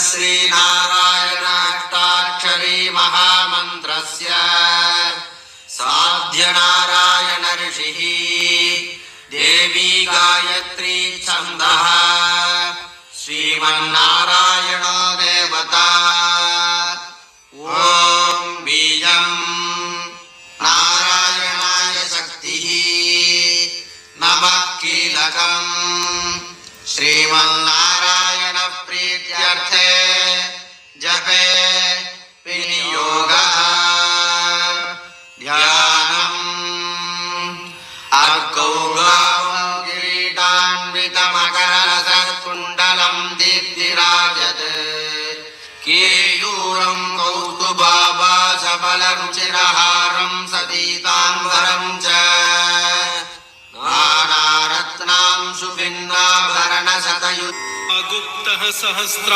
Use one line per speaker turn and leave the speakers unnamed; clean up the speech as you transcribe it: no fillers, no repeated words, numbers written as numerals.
श्रीनारायणाष्टाक्षरी महामन्त्रस्य साध्यनारायण ऋषिः देवी गायत्री छन्दः श्रीमन्नारायणो देवता ॐ बीजं नारायणाय शक्तिः नमः कीलकम् श्रीमन्नारायण प्रीत्यर्थे जपे विनियोगः ध्यानम् अर्कौगावं किरीटान्वितमकररसकुण्डलं दीप्तिराजत् केयूरं कौस्तुभाभासफलरुचिरहारं सतीताम्बरं च नानारत्नां सुभिन्नाभरणशतयुक्तः सहस्र